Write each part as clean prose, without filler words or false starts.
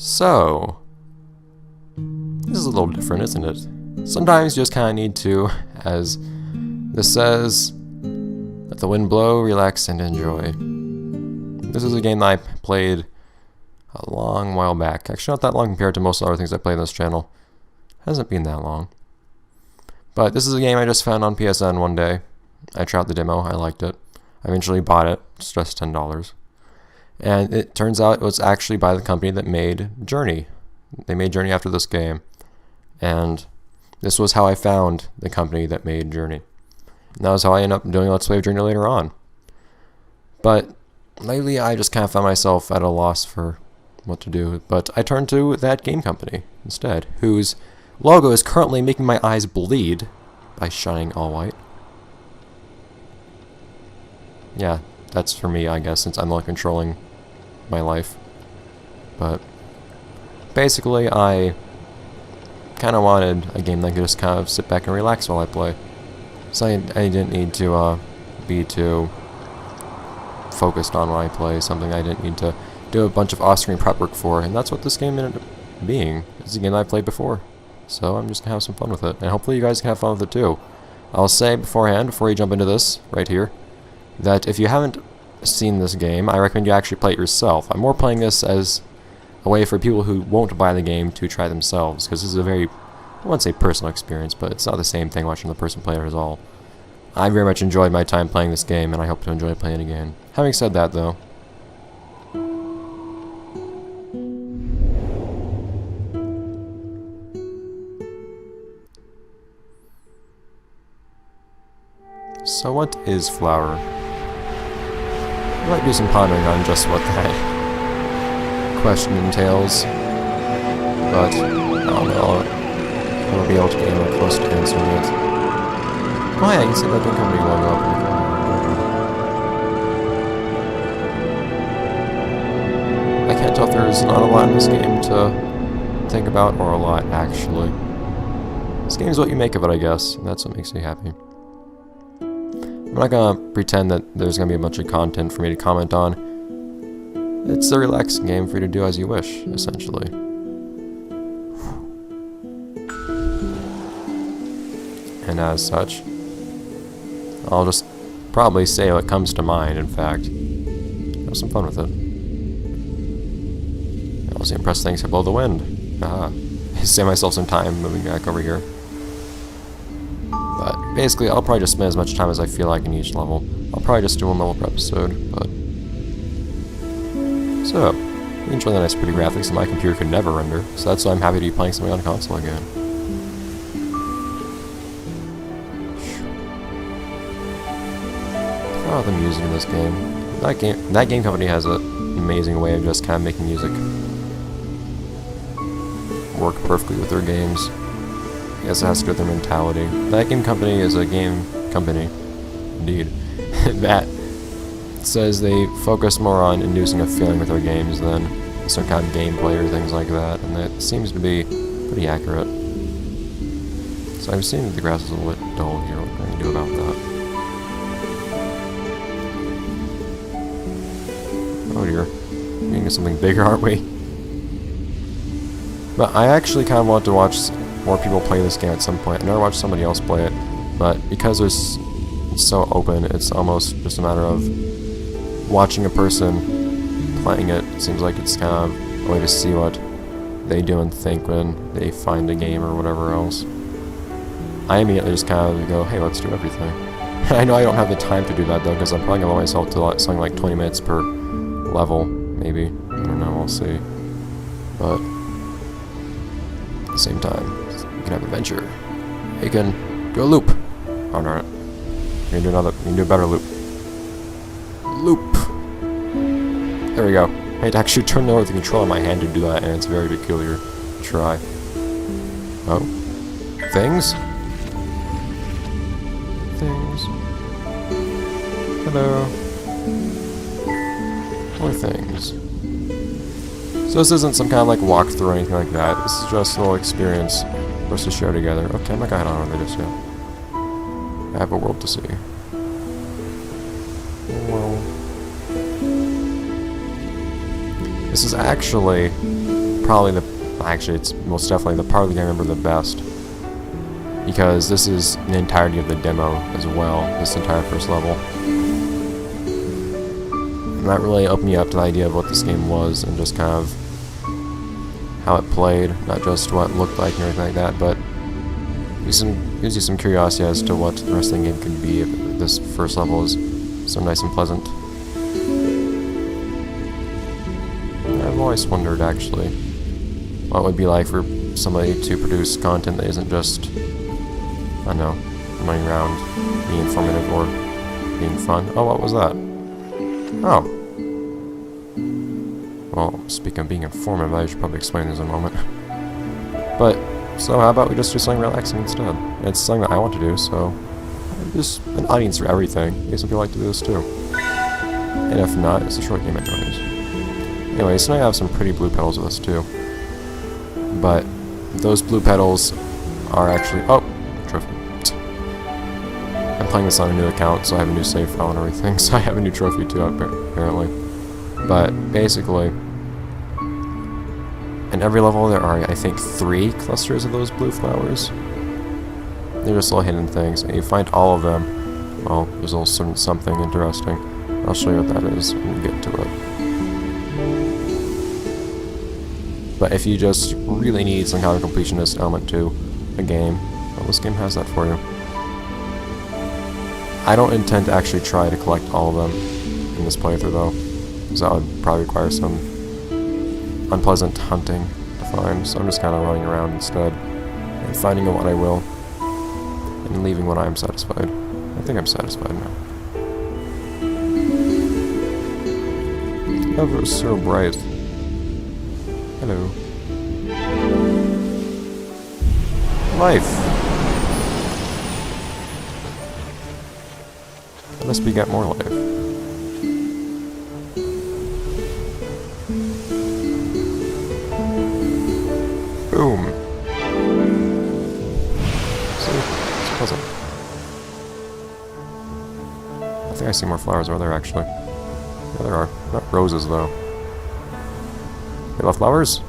So, this is a little different, isn't it? Sometimes you just kind of need to, as this says, let the wind blow, relax, and enjoy. This is a game that I played a long while back. Actually, not that long compared to most other things I play on this channel. Hasn't been that long. But this is a game I just found on PSN one day. I tried out the demo, I liked it. I eventually bought it, it's just $10. And it turns out it was actually by the company that made Journey. They made Journey after this game. And this was how I found the company that made Journey. And that was how I ended up doing Let's Play of Journey later on. But lately I just kind of found myself at a loss for what to do. But I turned to that game company instead, whose logo is currently making my eyes bleed by shining all white. Yeah, that's for me, I guess, since I'm not controlling my life. But basically, I kind of wanted a game that I could just kind of sit back and relax while I play. So I didn't need to be too focused on when I play, something I didn't need to do a bunch of off-screen prep work for, and that's what this game ended up being. It's a game that I played before, so I'm just going to have some fun with it, and hopefully you guys can have fun with it too. I'll say beforehand, before you jump into this, right here, that if you haven't seen this game, I recommend you actually play it yourself. I'm more playing this as a way for people who won't buy the game to try themselves, because this is a very, I wouldn't say personal experience, but it's not the same thing watching the person play it at all. I very much enjoyed my time playing this game, and I hope to enjoy playing it again. Having said that, though, so what is flower? I might do some pondering on just what that question entails, but I don't know, I won't be able to get anywhere close to answering it. Oh yeah, you can see that game company logo up in the corner. I can't tell if there's not a lot in this game to think about, or a lot, actually. This game is what you make of it, I guess, and that's what makes me happy. I'm not gonna pretend that there's gonna be a bunch of content for me to comment on. It's a relaxing game for you to do as you wish, essentially. And as such, I'll just probably say what comes to mind, in fact. Have some fun with it. I'll see impressive things below the wind. Save myself some time moving back over here. But basically, I'll probably just spend as much time as I feel like in each level. I'll probably just do one level per episode, but... So, you enjoy the nice pretty graphics that my computer could never render, so that's why I'm happy to be playing something on console again. Oh, the music in this game. That game company has an amazing way of just kind of making music work perfectly with their games. I guess it has to do with their mentality. That game company is a game company, indeed, that says they focus more on inducing a feeling with their games than some kind of gameplay or things like that, and that seems to be pretty accurate. So I'm seeing that the grass is a little bit dull here. What can I do about that? Oh dear. We're getting something bigger, aren't we? But I actually kind of want to watch more people play this game at some point. I've never watched somebody else play it, but because it's so open, it's almost just a matter of watching a person playing it. It seems like it's kind of a way to see what they do and think when they find a game or whatever else. I immediately just kind of go, hey, let's do everything. I know I don't have the time to do that though, because I'm probably going to limit myself to something like 20 minutes per level, maybe. I don't know, we'll see. But at the same time, you can have adventure. You can do a loop. Oh darn it. You can do another, you can do a better loop. Loop. There we go. I had to actually turn over the control on my hand to do that, and it's very peculiar. Try. Oh. Things? Things. Hello. More things. So this isn't some kind of like walkthrough or anything like that. This is just a little experience for us to share together. Okay, I'm not gonna head on over there just yet. I have a world to see. Well, this is actually probably actually, it's most definitely the part of the game I remember the best. Because this is the entirety of the demo as well, this entire first level. And that really opened me up to the idea of what this game was, and just kind of how it played, not just what it looked like and everything like that, but gives you some curiosity as to what the rest of the game could be if this first level is so nice and pleasant. I've always wondered, actually, what it would be like for somebody to produce content that isn't just, I don't know, running around, being informative or being fun. Oh, what was that? Oh. Well, speaking of being informative, I should probably explain this in a moment. But, so how about we just do something relaxing instead? It's something that I want to do, so there's an audience for everything. Maybe some people like to do this too. And if not, it's a short game anyways. Anyway, so now I have some pretty blue petals with us too. But those blue petals are actually... Oh! Trophy. I'm playing this on a new account, so I have a new save file and everything, so I have a new trophy too, apparently. But basically, in every level there are, I think, 3 clusters of those blue flowers. They're just little hidden things, and you find all of them. Well, there's also something interesting. I'll show you what that is when we get to it. But if you just really need some kind of completionist element to a game, well, this game has that for you. I don't intend to actually try to collect all of them in this playthrough, though, because that would probably require some unpleasant hunting to find, so I'm just kind of running around instead, and finding what I will, and leaving when I am satisfied. I think I'm satisfied now. Ever so bright. Hello. Life! Unless we get more life. Boom! See? It's pleasant. I think I see more flowers over there, actually. Yeah, there are. Not roses, though. They love flowers?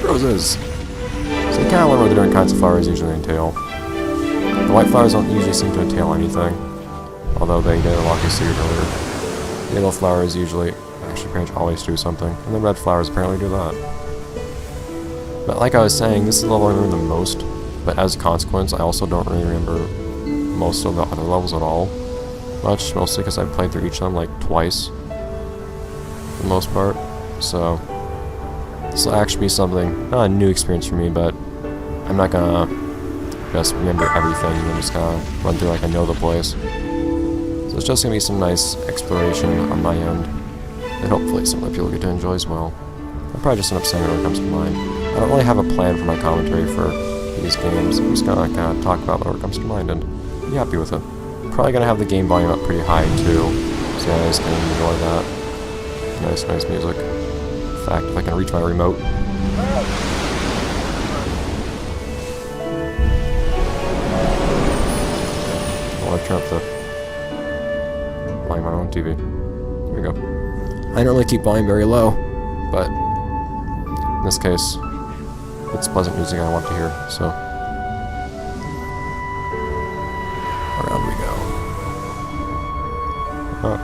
Roses! So you kind of learn what the different kinds of flowers usually entail. The white flowers don't usually seem to entail anything, although they did walk you through earlier. The yellow flowers usually, actually pretty much always do something, and the red flowers apparently do that. But like I was saying, this is the level I remember the most, but as a consequence, I also don't really remember most of the other levels at all. Much, mostly because I've played through each of them like twice, for the most part, so this will actually be something, not a new experience for me, but I'm not gonna just remember everything and then just kinda run through like I know the place. So it's just gonna be some nice exploration on my end, and hopefully some other people get to enjoy as well. I'll probably just end up saying it when it comes to mind. I don't really have a plan for my commentary for these games. I'm just gonna kinda talk about whatever comes to mind and be happy with it. Probably gonna have the game volume up pretty high too, so you guys can enjoy that. Nice music. In fact, if I can reach my remote. I want to turn up the volume on my own TV. Here we go. I don't really keep volume very low, but in this case, it's pleasant music I want to hear, so around we go. Wrong.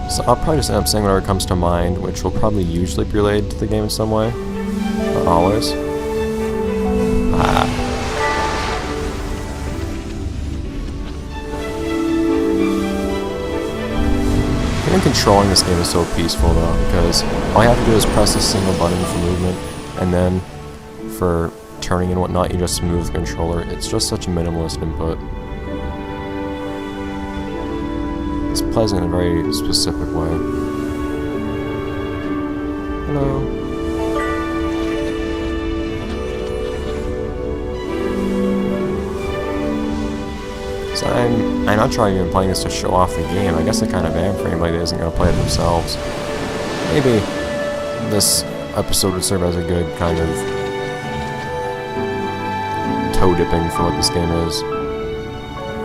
So I'll probably just end up saying whatever comes to mind, which will probably usually be related to the game in some way. Not always. Even controlling this game is so peaceful though, because all you have to do is press a single button for movement, and then for turning and whatnot, you just move the controller. It's just such a minimalist input. It's pleasant in a very specific way. Hello. So I'm not trying even playing this to show off the game. I guess I kind of am for anybody that isn't going to play it themselves. Maybe this episode would serve as a good kind of toe dipping for what this game is.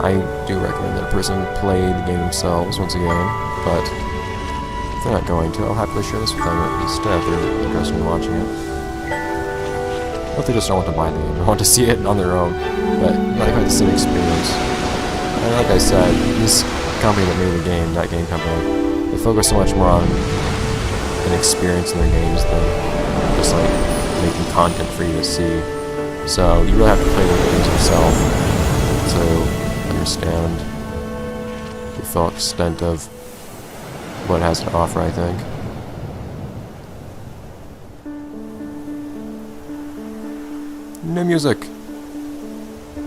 I do recommend that a person play the game themselves once again, but if they're not going to, I'll happily share this with them instead if they're interested in watching it. Or if they just don't want to buy the game, they want to see it on their own, but not quite the same experience. And like I said, this company that made the game, that game company, they focus so much more on an experience in their games than just like making content for you to see. So you really have to play the games yourself to understand the full extent of what it has to offer, I think. New music!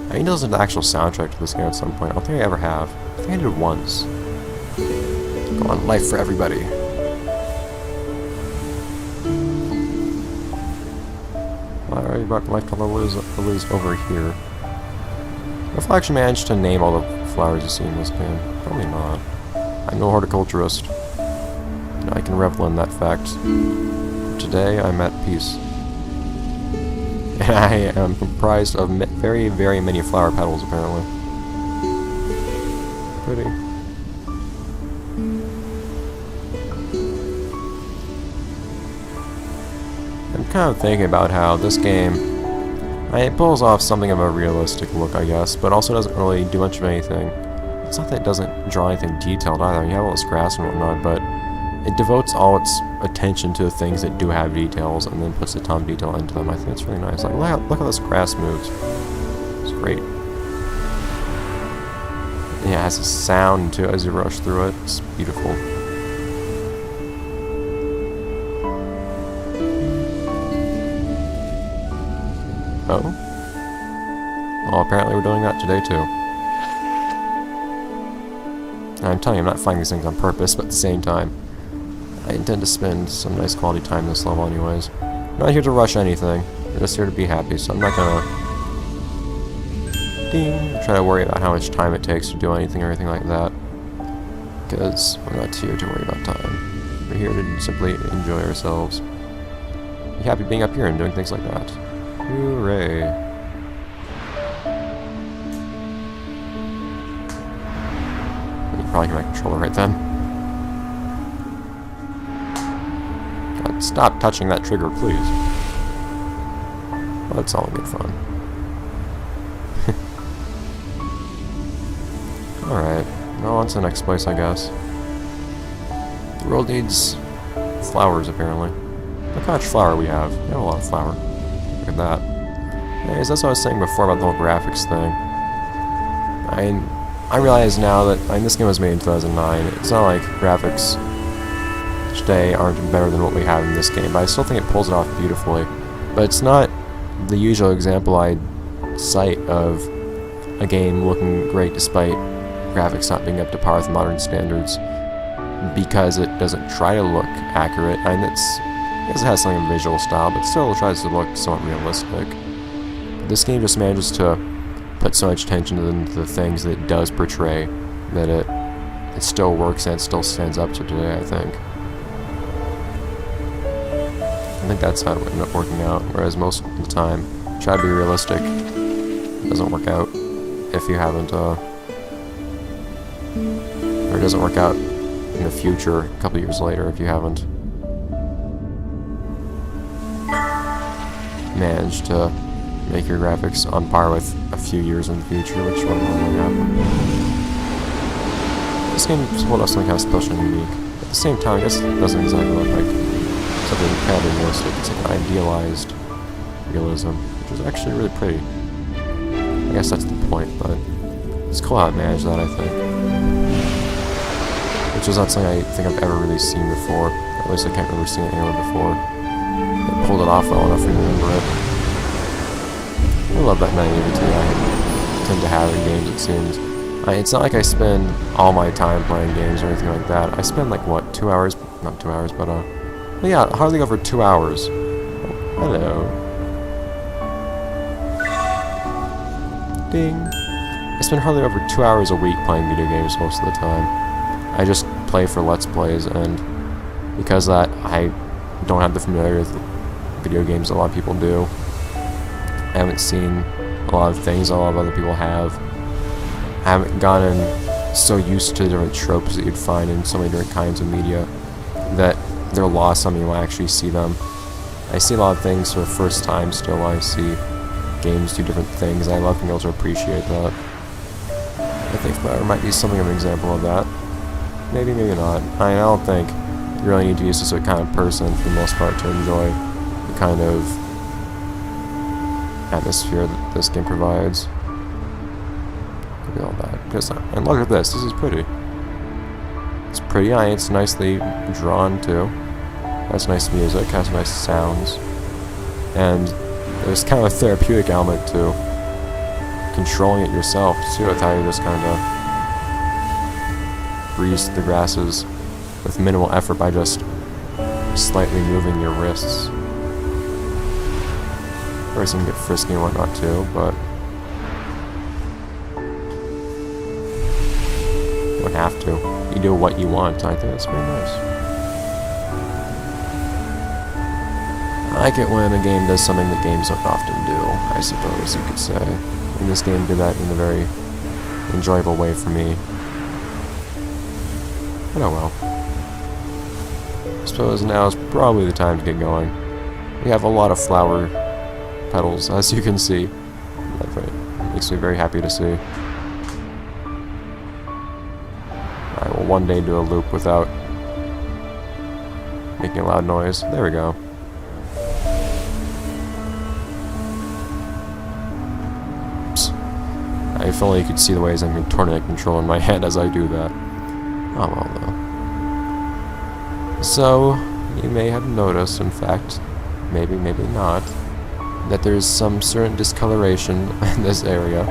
I need to listen to the actual soundtrack to this game at some point. I don't think I ever have. I think I did it once. Go on, Life for Everybody. I already brought Life to Lily's over here. If I actually managed to name all the flowers you see in this game, probably not. I'm no horticulturist. And I can revel in that fact. Today I'm at peace. And I am comprised of very, very many flower petals, apparently. Pretty. I'm kind of thinking about how this game, it pulls off something of a realistic look, I guess, but also doesn't really do much of anything. It's not that it doesn't draw anything detailed either. You have all this grass and whatnot, but it devotes all its attention to the things that do have details and then puts a ton of detail into them. I think it's really nice. Like, look how this grass moves. It's great. And it has a sound too as you rush through it. It's beautiful. Oh? Well, apparently we're doing that today too. And I'm telling you, I'm not finding these things on purpose, but at the same time, I intend to spend some nice quality time in this level anyways. I'm not here to rush anything. I'm just here to be happy, so I'm not gonna try to worry about how much time it takes to do anything or anything like that. Because we're not here to worry about time. We're here to simply enjoy ourselves. Be happy being up here and doing things like that. Hooray. You probably hear my controller right then. Stop touching that trigger, please. Well, it's all good fun. Alright, well, on to the next place, I guess. The world needs flowers, apparently. Look how much flour we have. We have a lot of flour. Look at that. Anyways, that's what I was saying before about the whole graphics thing. I realize now that, this game was made in 2009. It's not like graphics today aren't better than what we have in this game, but I still think it pulls it off beautifully. But it's not the usual example I'd cite of a game looking great despite graphics not being up to par with modern standards, because it doesn't try to look accurate. I mean, it has something of a visual style, but still tries to look somewhat realistic. This game just manages to put so much attention into the things that it does portray that it still works and it still stands up to today, I think. I think that's how it would end up working out, whereas most of the time, try to be realistic, it doesn't work out if you haven't, or it doesn't work out in the future, a couple years later, if you haven't managed to make your graphics on par with a few years in the future, which will normally happen. This game is what else something kind of special and unique. At the same time, I guess it doesn't exactly look like something kind of realistic. It's like an idealized realism, which is actually really pretty. I guess that's the point, but it's cool how it managed that, I think. Which is not something I think I've ever really seen before. At least I can't remember seeing it anywhere before. They pulled it off well enough for me to remember it. I love that naivety I tend to have in games, it seems. It's not like I spend all my time playing games or anything like that. I spend like, what, 2 hours? Not 2 hours, but well, yeah, hardly over 2 hours. Oh, hello. Ding. I spend hardly over 2 hours a week playing video games most of the time. I just play for Let's Plays, and because of that, I don't have the familiarity with video games a lot of people do. I haven't seen a lot of things a lot of other people have. haven't gotten so used to the different tropes that you'd find in so many different kinds of media that they're lost on me when I actually see them. I see a lot of things for the first time still when I see games do different things. I love being able to appreciate that. I think Flower might be something of an example of that. Maybe, maybe not. I don't think you really need to be a specific kind of person for the most part to enjoy the kind of atmosphere that this game provides. Look at all that. And look at this. This is pretty. It's pretty. It's nicely drawn too. Has nice music. Has nice sounds. And there's kind of a therapeutic element to controlling it yourself too. With how you just kind of breeze the grasses with minimal effort by just slightly moving your wrists. Of course, you can get frisky and whatnot too, but you don't have to. You do what you want. I think that's pretty nice. I like it when a game does something that games don't often do, I suppose you could say. And this game did that in a very enjoyable way for me. But oh well. I suppose now is probably the time to get going. We have a lot of flower petals, as you can see. That makes me very happy to see. I will one day do a loop without making a loud noise. There we go. If only you could see the ways I'm tornado controlling my head as I do that. Oh well, though. So, you may have noticed, in fact, maybe not, that there's some certain discoloration in this area.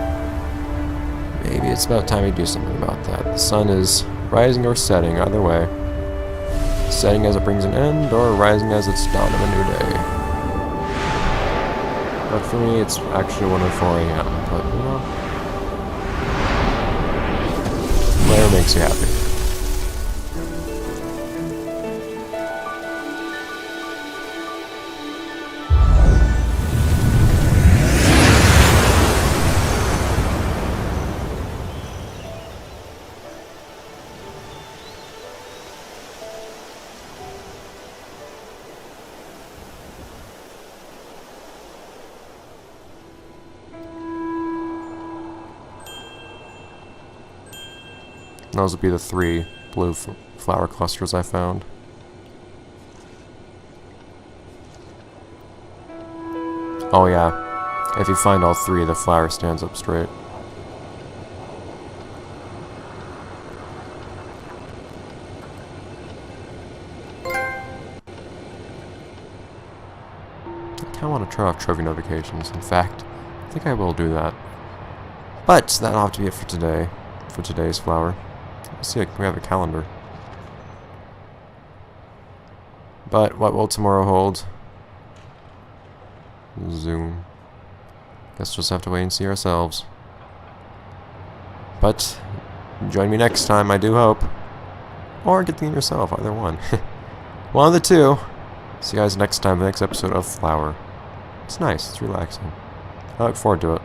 Maybe it's about time we do something about that. The sun is rising or setting, either way. Setting as it brings an end, or rising as it's dawn of a new day. But for me, it's actually 1:04 a.m., but, you know, whatever makes you happy. Those would be the 3 blue flower clusters I found. Oh yeah, if you find all 3, the flower stands up straight. I kinda want to turn off trophy notifications. In fact, I think I will do that. But that'll have to be it for today, for today's flower. Let's see, we have a calendar. But what will tomorrow hold? Zoom. Guess we'll just have to wait and see ourselves. But join me next time, I do hope. Or get the game yourself, either one. One of the two. See you guys next time, the next episode of Flower. It's nice, it's relaxing. I look forward to it.